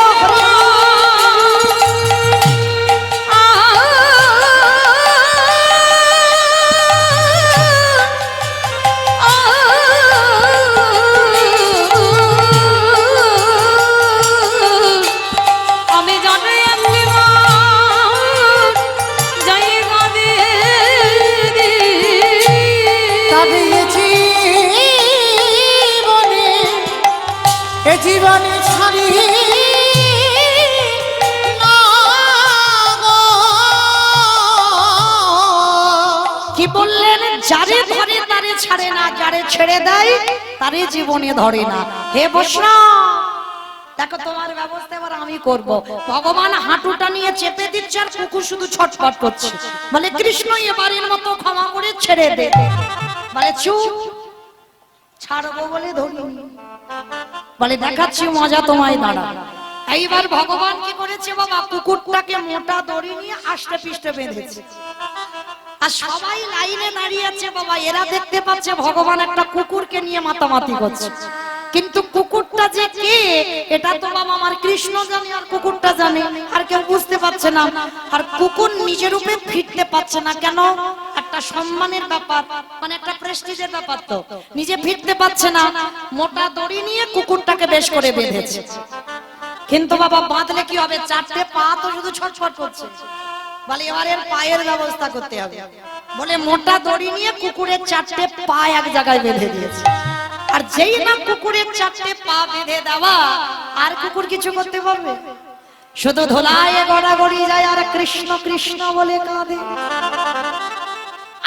আমি জানি একবার জায়গা দিয়ে তবে এ জীবনে ছাড়ি না গো। কি বললেন, যারে ধরে তারে ছাড়ে না, যারে ছেড়ে দেয় তারে জীবনে ধরে না। হে বৈষ্ণব দেখো তোমার ব্যবস্থা এবার আমি করব। ভগবান হাঁটুটা নিয়ে চেপে দিচ্ছে আর কুকুর শুধু ছটফট করছে। বলে কৃষ্ণ এবারের মতো ক্ষমা করে ছেড়ে দে। বলে চুপ, ছাড়বো বলে ধরিনি। বলে দেখাচ্ছি মজা তোমায়, দাঁড়া। এইবার ভগবান কি করেছে বাবা, কুকুরটাকে মোটা দড়ি নিয়ে আষ্টে পিষ্টে বেঁধেছে। আর সবাই লাইনে দাঁড়িয়ে আছে বাবা, এরা দেখতে পাচ্ছে ভগবান একটা কুকুরকে নিয়ে মাতামাতি করছে। কিন্তু কুকুরটা যে কে এটা তো বাবা আমার কৃষ্ণ জানে, আর কুকুরটা জানে, আর কেউ বুঝতে পারছে না। আর কুকুর নিজের রূপে ফিরতে পারছে না, কেন? একটা সম্মানের ব্যাপার, মানে একটা প্রেস্টিজের ব্যাপার, তো নিজে ফিরতে পারছে না। মোটা দড়ি নিয়ে কুকুরটাকে বেশ করে বেঁধেছে। কিন্তু বাবা বাঁধলে কি হবে, চারটে পা তো শুধু ছটফট করছে। বলে এবার এর পায়ের ব্যবস্থা করতে হবে। বলে মোটা দড়ি নিয়ে কুকুরের চারটে পা এক জায়গায় বেঁধে দিয়েছে। আর যেই না কুকুরের চারটে পা বেঁধে দেওয়া, আর কুকুর কিছু করতে পারবে? শুধু ধোলায় গড়াগড়ি যায় আর কৃষ্ণ কৃষ্ণ বলে কাঁদে।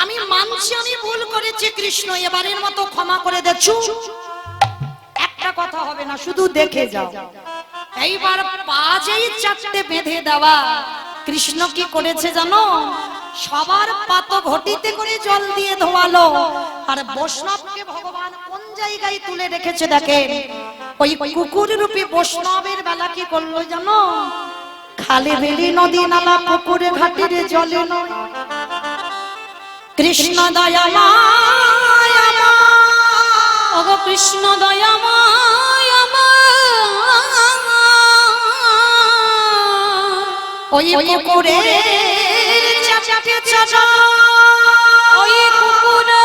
আমি মানছি আমি ভুল করেছি, কৃষ্ণ এবারের মতো ক্ষমা করে দে। চুপ, একটা কথা হবে না, শুধু দেখে যাও। এইবার পা যেই চারটে বেঁধে দেওয়া, কৃষ্ণ কি করেছে জানো? সবার পাত ঘটিতে করে জল দিয়ে ধোয়ালো। আর বৈষ্ণবকে ভগবান কোন জায়গায় তুলে রেখেছে দেখেন। ওই কুকুর রূপী বৈষ্ণবের বেলা কি করলো জানো? খালে বেলি নদী নালা পুকুরে ঘাটের জলে নয়। কৃষ্ণ দয়াময় ও গো কৃষ্ণ দয়াময় ওই পুকুরে চাচাকে চাচা, ওই কুকুরের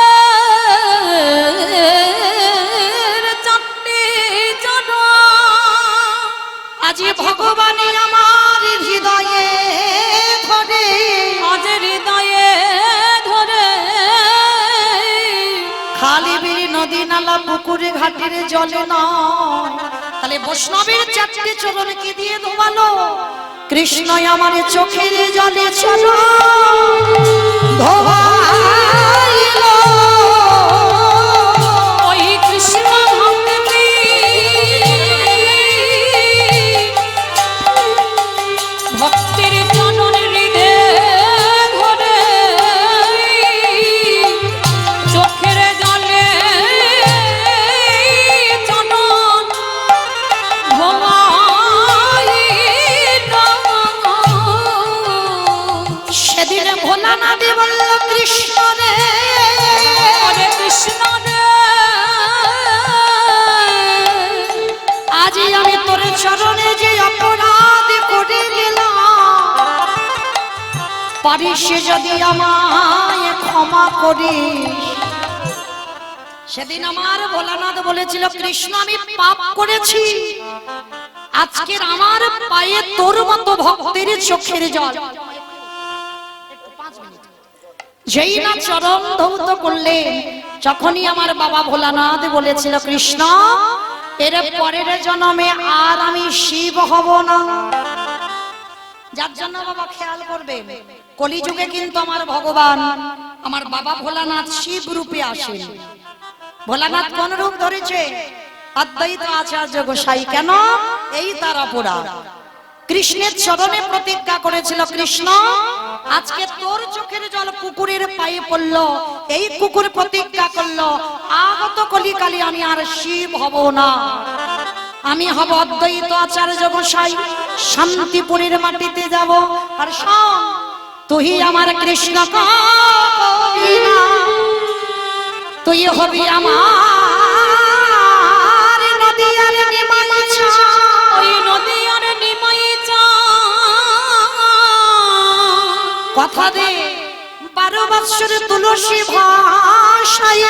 চারটে চাচা, আজ ভগবান আমার হৃদয়ে নদী নালা পুকুরে ঘাটের জলে নয়, তাহলে বৈষ্ণবের চারটে চরণকে দিয়ে ধোয়ালো। কৃষ্ণই আমার চোখের জলে চলো ধোয়াইলো। ওই কৃষ্ণ ভক্তি ভক্তের চরণ হৃদে ধরে চোখের জলে চরণ ধোয়াইলো। সেদিন ভোলানাথ বলল কৃষ্ণ রে, হরে কৃষ্ণ রে, আজি আমি তোর চরণে যে অপরাধ করে গেলাম, পারিস যদি আমায় ক্ষমা করিস। সেদিন আমার ভোলানাথ বলেছিল কৃষ্ণ আমি পাপ করেছি, আজকের আমার পায়ে তোর মতো ভক্তের চোখের জল। যেই না চরণ ধৌত করলেন, যখনই আমার বাবা ভোলানাথ বলেছিল কৃষ্ণ এর পরের জন্মে আর আমি শিব হব না। যার জন্য বাবা খেয়াল করবে, কলিযুগে কিন্তু আমার ভগবান আমার বাবা ভোলানাথ শিব রূপে আসেন। ভোলানাথ কোন রূপ ধরেছে? অদ্বৈত আচার্য গোসাই। কেন? এই তার অপরাধ। কৃষ্ণের চরণে প্রতিজ্ঞা করেছিল কৃষ্ণ আজকে তোর চোখের জল কুকুরের পায়ে পড়লো, এই কুকুর প্রতিজ্ঞা করলো আগত কলিকালে আমি আর শিব হব না, আমি হব অদ্বৈত আচার্য গোসাই, শান্তিপুরের মাটিতে যাব। আর শোন, তুই আমার কৃষ্ণ কবি না, তুই হবি আমার নদিয়ার নিমাইছা। ওই নদিয়ার নিমাইচা কথা দে 12 বৎসর তুলসী ভাষায়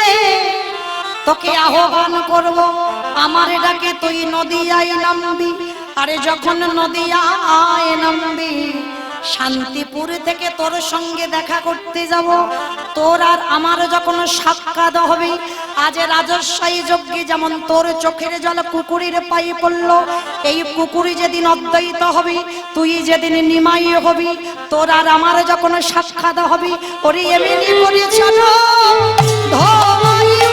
তোকে আহ্বান করব, আমার ডাকে তুই নদিয়ায় নামবি। আরে যখন নদিয়ায় নামবি, শান্তিপুর থেকে তোর সঙ্গে দেখা করতে যাব, তোর আর আমার যখন সাক্ষাৎ হবে, আজ রাজস্বাই যজ্ঞে যেমন তোর চোখের জল কুকুরের পায়ে পড়লো, এই কুকুর যেদিন অদ্বৈত হবে, তুই যেদিন নিমাই হবি, তোর আর আমার যখন সাক্ষাৎ হবে, ওরে এমনি করে চলো ধোয়াইলো।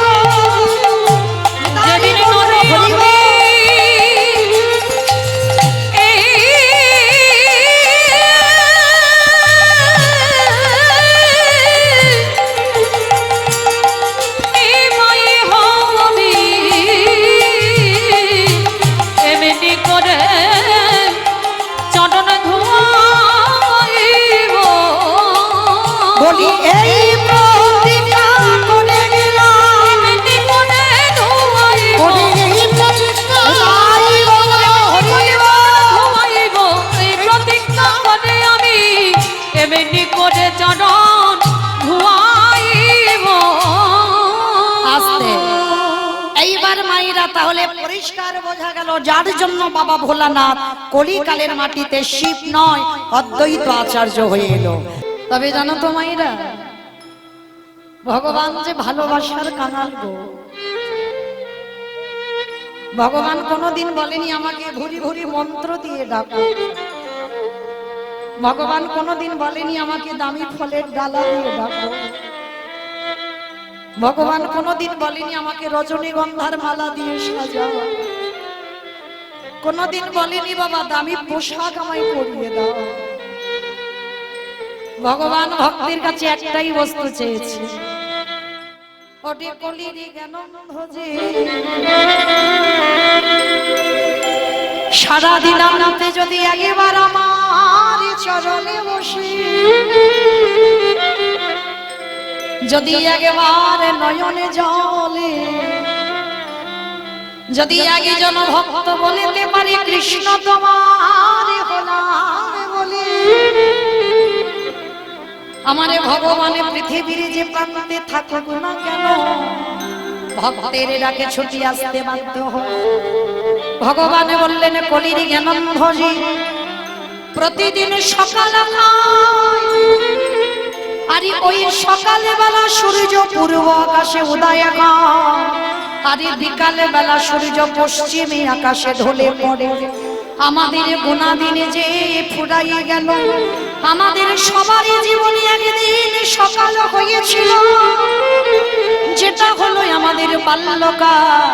যেদিন নদিয়াবে নিমাই হবি, এমনি করে চরণ ধোয়াইব। বলি এই প্রতিজ্ঞা করে গেলাম, এমনি করে ধোয়াইব, বলি এই প্রতিজ্ঞা হরিব। ধোয়াইব। এই প্রতিজ্ঞা করে আমি এমনি করে চরণ ধোয়াইব। আস্তে। এইবার মাইরা তাহলে পরিষ্কার বোঝা গেল যার জন্য বাবা ভোলানাথ কলিকালের মাটিতে শিব নয় অদ্বৈত আচার্য হয়ে এলো। তবে জানো তো মাইরা, ভগবান যে ভালোবাসার কাঙাল গো। ভগবান কোনোদিন বলেনি আমাকে ভুরি ভুরি মন্ত্র দিয়ে ডাকো, ভগবান কোনোদিন বলেনি আমাকে দামি ফলের ডালা দিয়ে ডাকো, ভগবান কোনোদিন বলেনি আমাকে রজনীগন্ধার মালা দিয়ে সাজাও, কোনোদিন বলেনি বাবা দামি পোশাক আমায় পরিয়ে দাও। ভগবান ভক্তের কাছে একটাই বস্তু চেয়েছে, ওটি কলিরি জ্ঞানন্ধ যে সারাদিন আমরাতে যদি একবার আমার চরণে বসে, যদি একবার নয়নে জলে, যদি একজন ভক্ত বলিতে পারি কৃষ্ণ তোমার হলাম বলে, আমারে ভগবান পৃথিবীর যে প্রান্তে থাকুক না কেন, ভক্তের ডাকে ছুটি আসতে বাধ্য হয়। ভগবান বললেন কলির জ্ঞানন্ধজি প্রতিদিন সকাল আর ওই সকালবেলা সূর্য পূর্ব আকাশে উদয় হয়, আরে বিকালে বেলা সূর্য পশ্চিমে আকাশে ঢলে পড়ে আমাদের গোনা দিনে যে ফুরাইয়ে গেল। আমাদের সবারই জীবনে একদিন সকাল হয়েছিল, যেটা হলো আমাদের বাল্যকাল।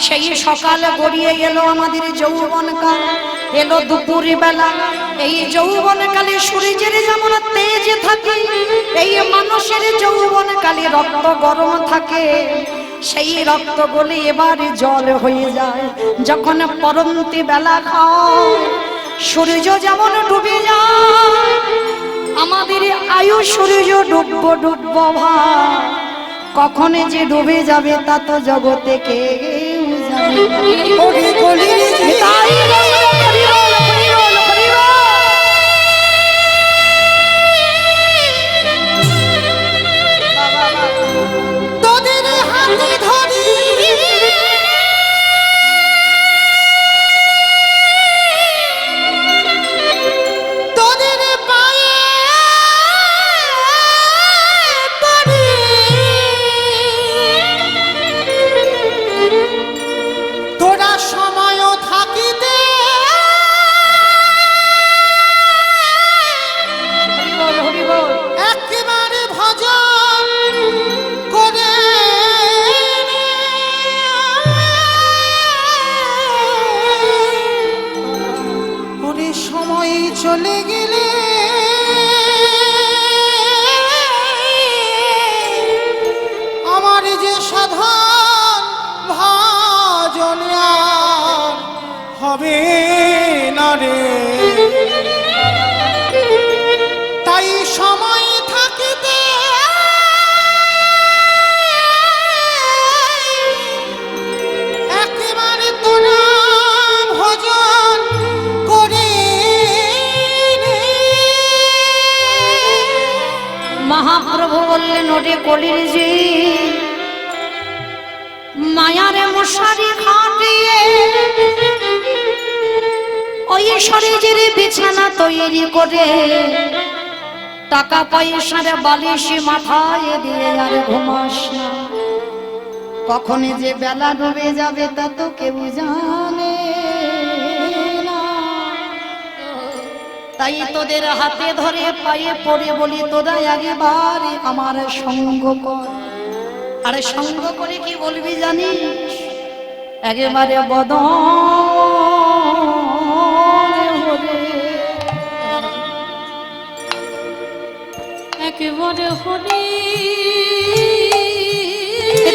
সেই সকাল গড়িয়ে গেল আমাদের যৌবনকাল, এলো দুপুর বেলা। এই যৌবনকালে সূর্যের যেমন তেজ থাকে, এই মানুষের যৌবনকালে রক্ত গরম থাকে। সেই রক্ত গলে এবার জল হয়ে যায় যখন পরন্তি বেলা খায়। সূর্য যেমন ডুবে যায়, আমাদের আয়ু সূর্য ডুববো ডুববো ভাই। কখন যে ডুবে যাবে তা তো জগতে কেউ জানে না। ওরে কলির ঝি তাই হরি বল, হরি বল, হরি বল। তোদের হাতে ধরি তোদের পায়ে পড়ি তোরা সময়ও থাকিতে হরি বল, হরি বল। একেবারে ভজন করে ওরে সময় চলে গেলে আমার যে সাধন ভজন আর হবে না রে। তাই সময় থাকিতে একেবারে তোরা ভজন করে রে। মহাপ্রভু বললেন, ওরে কলির জি, মায়ার মশারি খাটিয়ে ওই শরীরের বিছানা তৈরি করে টাকা পয়সার বালিশ মাথায় দিয়ে আর ঘুমাস না। কখন যে বেলা ডুবে যাবে তা তো কেউ জানে না। তাই তোদের হাতে ধরে পায়ে পড়ে বলি, তোরা একবারে আমার সঙ্গ কর। আরে সঙ্গ করে কি বলবি জানিস? একেবারে বদন হরে একেবারে হরি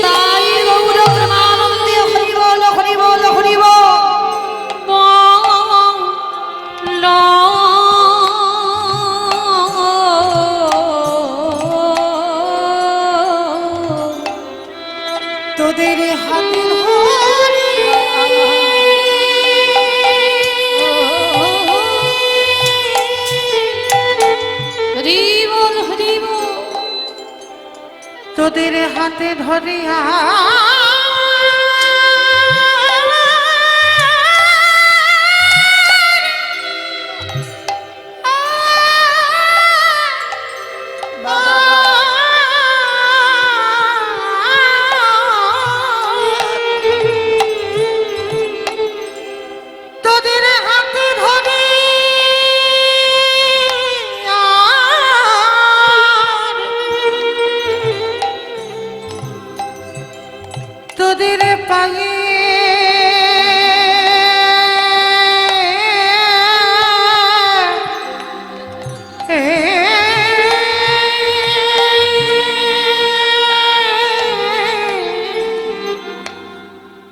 তাই গৌর প্রেমানন্দে হরি বল, হরি বল, হরি বল। তোদের হাতে ধরি হরি বল, হরি বল। তোদের হাতে ধরিয়া তোদের হাতে ধরি তোদের পায়ে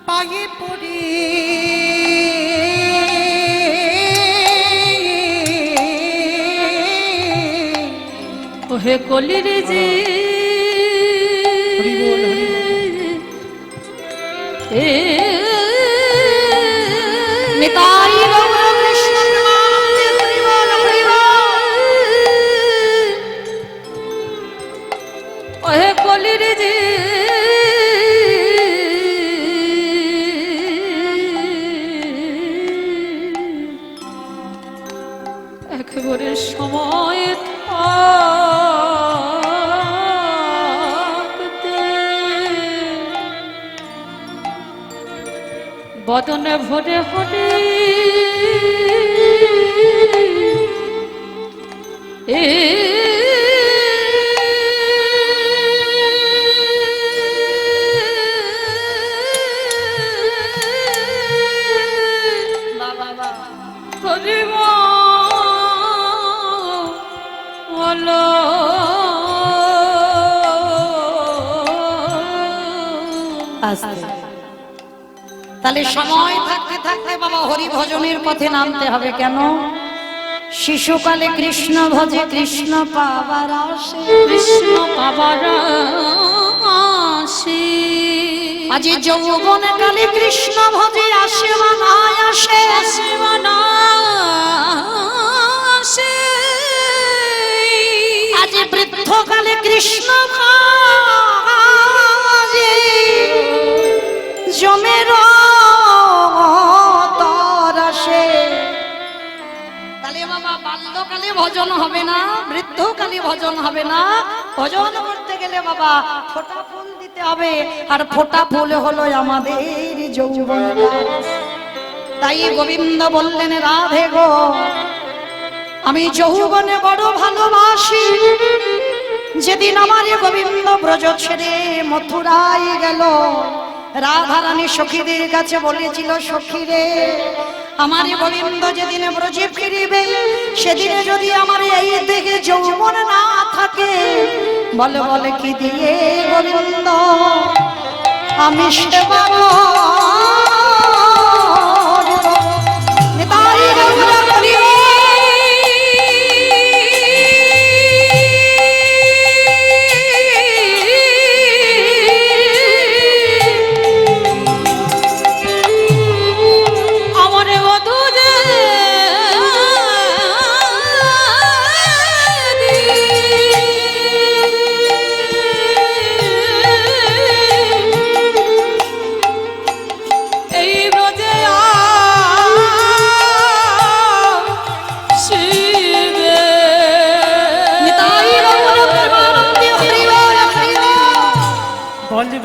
পায়ে পড়ি ওহে কলির যে নিতাই গৌর কৃষ্ণ প্রেমানন্দে হরি বল, হরি বল। ওহে কলির যে একেবারে সময় থাকতে বদনে ভরে হরে এ হরি বলো তাহলে সময় থাকতে থাকতে বাবা হরি ভজনের পথে নামতে হবে। কেন? শিশুকালে কৃষ্ণ ভজে কৃষ্ণ পাবার আসে, কৃষ্ণ পাবার আসে। আজি যৌবন কালে কৃষ্ণ ভজে আসে বা নাই আসে, আসে বা না আসে। আজি বৃদ্ধকালে কৃষ্ণ ভজে জমের তর আসে। তাহলে বাবা বাল্যকালে ভজন হবে না, বৃদ্ধকালে ভজন হবে না। ভজন করতে গেলে বাবা ফোঁটা ফুল দিতে হবে, আর ফোঁটা ফুল হলো আমাদের যৌবন। তাই গোবিন্দ বললেন, রাধে গো আমি যৌবনে বড় ভালোবাসি। যেদিন আমার গোবিন্দ ব্রজ ছেড়ে মথুরায় গেল, রাধারানী সখীদের কাছে বলেছিল, সখীরে আমার গোবিন্দ যেদিন ব্রজে ফিরিবে, সেদিনে যদি আমার এই দিকে যৌবন না থাকে, বলে বলে কি দিয়ে গোবিন্দ আমি সেবা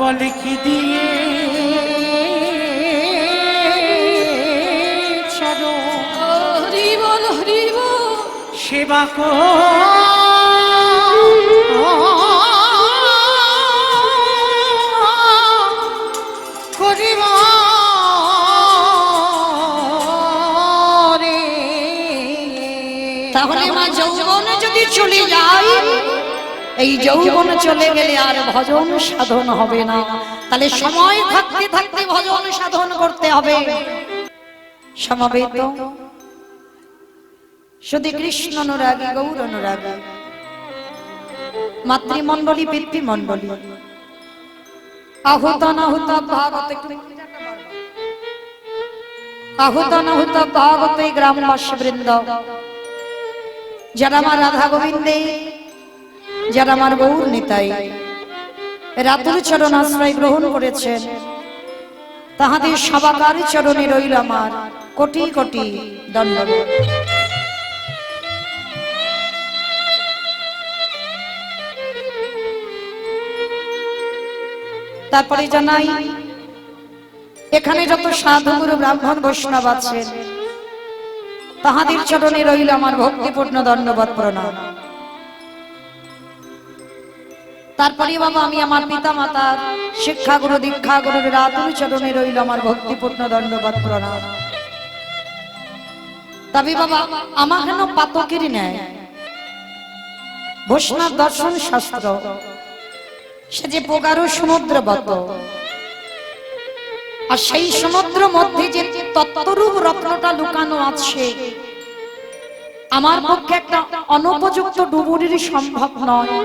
বলে কি দিয়ে চলো হরি বল হরি বল সেবা করিব রে। তাহলে মা যৌবনে যদি চলে যায়, এই যৌবন চলে গেলে আর ভজন সাধন হবে না। তাহলে সময় থাকতে থাকতে ভজন সাধন করতে হবে। সমবেত শুধু কৃষ্ণ অনুরাগী, গৌর অনুরাগী, মাতৃমণ্ডলী, পিতৃমণ্ডলী, আহুত নাহুত ভাগবত, আহুত নাহুত ভাগবত গ্রামবাসী বৃন্দ, যারা আমার রাধা গোবিন্দে, যারা আমার গৌর নিতাই রাতুল চরণ আশ্রয় গ্রহণ করেছেন, তাহাদের সবাকার চরণে রইল আমার কোটি কোটি দণ্ডবত। তারপরে জানাই, এখানে যত সাধু গুরু ব্রাহ্মণ বৈষ্ণব আছেন, তাহাদের চরণে রইল আমার ভক্তিপূর্ণ দণ্ডবত প্রণাম। তারপরে বাবা আমি আমার পিতা মাতার শিক্ষা গুরু দীক্ষা গুরুর রাতুল চরণে রইল আমার ভক্তিপূর্ণ দণ্ডবত প্রণাম। তবে বাবা আমার কেন পাতকেরই নেয় বৈষ্ণব দর্শন শাস্ত্র, সে যে প্রগাঢ় সমুদ্রবত, আর সেই সমুদ্র মধ্যে যে তত্ত্বরূপ রত্নটা লুকানো আছে, আমার পক্ষে একটা অনুপযুক্ত ডুবুরির সম্ভব নয়।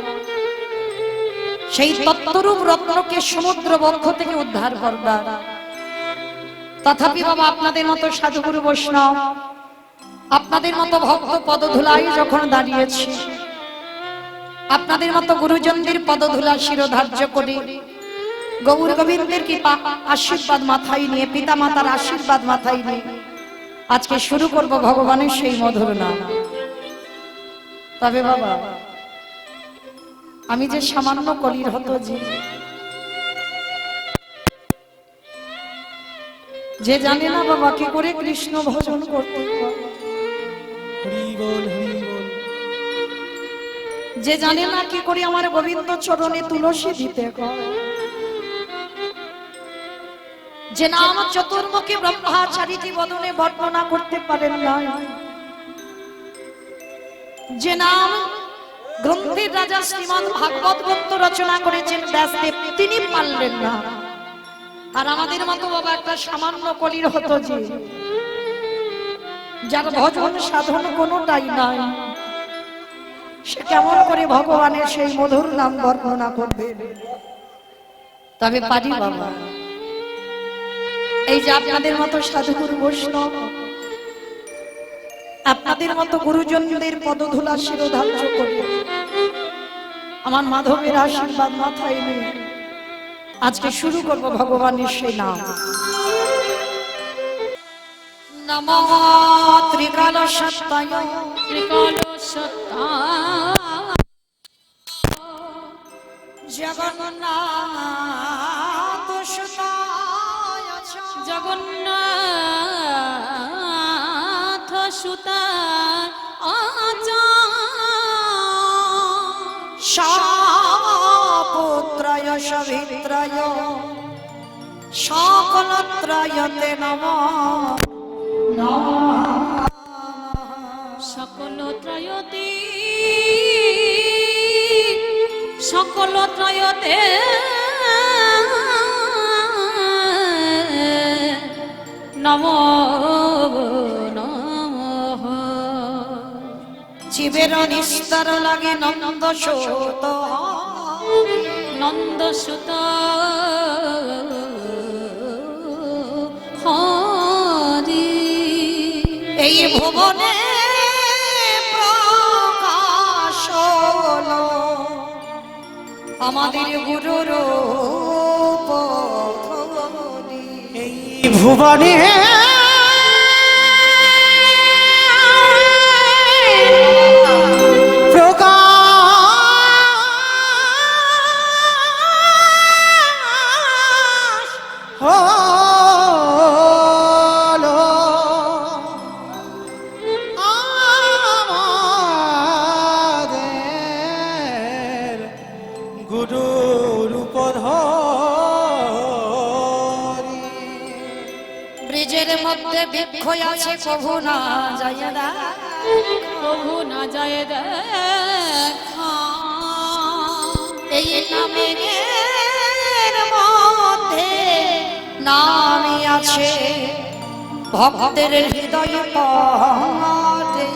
সেই তত্ত্বরূপ রত্নকে সমুদ্র বক্ষ থেকে উদ্ধার করবার। তথাপি বাবা আপনাদের মতো সাধুগুরু বৈষ্ণব, আপনাদের মতো ভক্ত পদধূলাই যখন দাঁড়িয়েছি, আপনাদের মতো গুরুজনদের পদধূলা শিরোধার্য করে গৌর গোবিন্দের কৃপা আশীর্বাদ মাথায় নিয়ে, পিতা মাতার আশীর্বাদ মাথায় নিয়ে আজকে শুরু করব ভগবানের সেই মধুর নাম। তবে বাবা আমি যে সামান্য কলির হতো, যে যে জানে না বাবা কি করে কৃষ্ণ ভজন করতে হয়, হরি বল হরি বল। যে জানে না কি করে আমার গোবিন্দ চরণে তুলসী দিতে হয়, যে নাম চতুর্মুখী ব্রহ্মাচারীটি বদনে বর্ণনা করতে পারেন না, যে নাম গ্রন্থের রাজা শ্রীমদ্ ভাগবত গ্রন্থ রচনা করেছেন ব্যাসদেব, তিনি পারলেন না। আর আমাদের মতো বাবা একটা সামান্য কলির হতো যে যার ভজন সাধন কোনোটাই নাই, সে কেমন করে ভগবানের সেই মধুর নাম বর্ণনা করবে? তবে পারি বাবা, এই যে আপনাদের মতো সাধুগুরু বৈষ্ণব, আপনাদের মতো গুরুজনদের পদধূলা শিরোধার্য করে আমার মাধবের আশীর্বাদ মাথায় নিয়ে আজকে শুরু করব ভগবানের সেই নাম। নমঃ ত্রিকাল সত্তায় ত্রিকাল সত্তা জগন্নাথ সুতায় জগন্নাথ সুতা আচা সাপুত্রায় সবিত্রায় সকলত্রায়তে নমঃ। সকল ত্রয়তে সকল ত্রয়তে নমো নমঃ। জীবের নিস্তার লাগে নন্দ সূত, নন্দ সুত হরি এই ভুবনে প্রকাশ হলো আমাদের গুরুর রূপ ধরি। এই ভুবনে প্রকাশ হলো আমাদের গুরুর উপধরি। ব্রিজের মধ্যে বৃক্ষ আছে কভু না যায় না, প্রভু না যায় দেখা এই নামের মধ্যে নামই আছে ভক্তের হৃদয় পদে।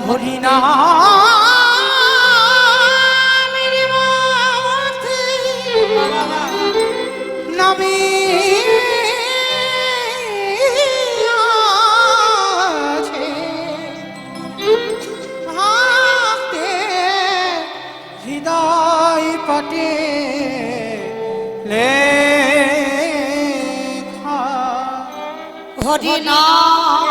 হরি নামের মধ্যে নামে আছে ভক্তের হৃদয় পটে লেখা। হরি নাম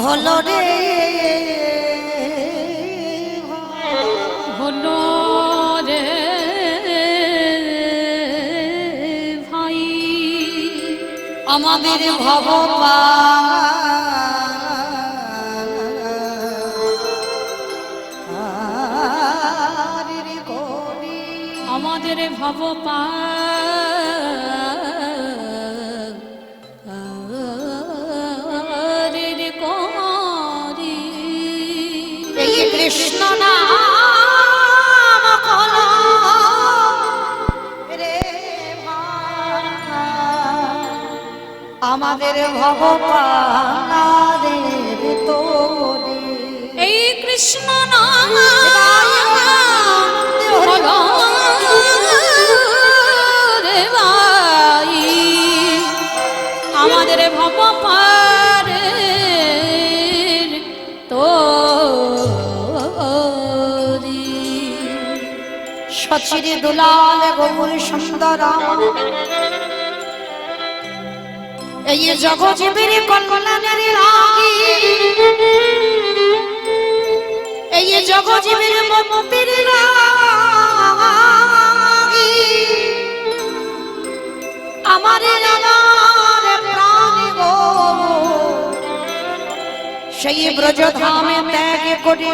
হলো রে হলো রে ভাই আমাদের ভগবান আমাদের ভব পারের করি এই কৃষ্ণ নাম কলো রে ভাই, আমাদের ভগবানের তোরে। এই কৃষ্ণ নাম হলো রে ভাই আমাদের ভব পারের তোরি। সচিরে দুলাল গৌর সুন্দর এই জগজীবের কল্যাণের লাগি, এই জগজীবের মুক্তির লাগি ব্রজধামে ত্যাগ করে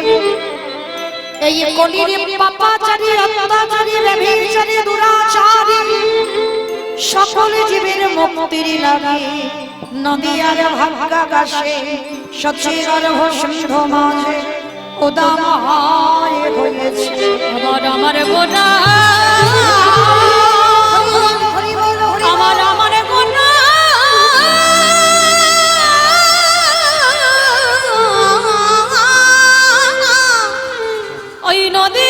এই কলির পাপাচারী অত্যাচারী ব্যভিচারী দুরাচারী সকল জীবের মুক্তির লাগি নদীয়ার ভাগ্যাকাশে সচিগর্ভ সিন্ধু মাঝে উদামহায় হয়েছে আমার আমার গোনা আমার আমার গোনা ওই নদী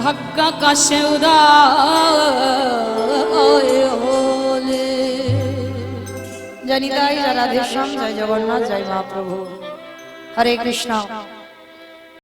ভাগ্যাকাশে উদয় হলে জানি তাই রাধেশ্যাম জয় জগন্নাথ জয় মহাপ্রভু হরে কৃষ্ণ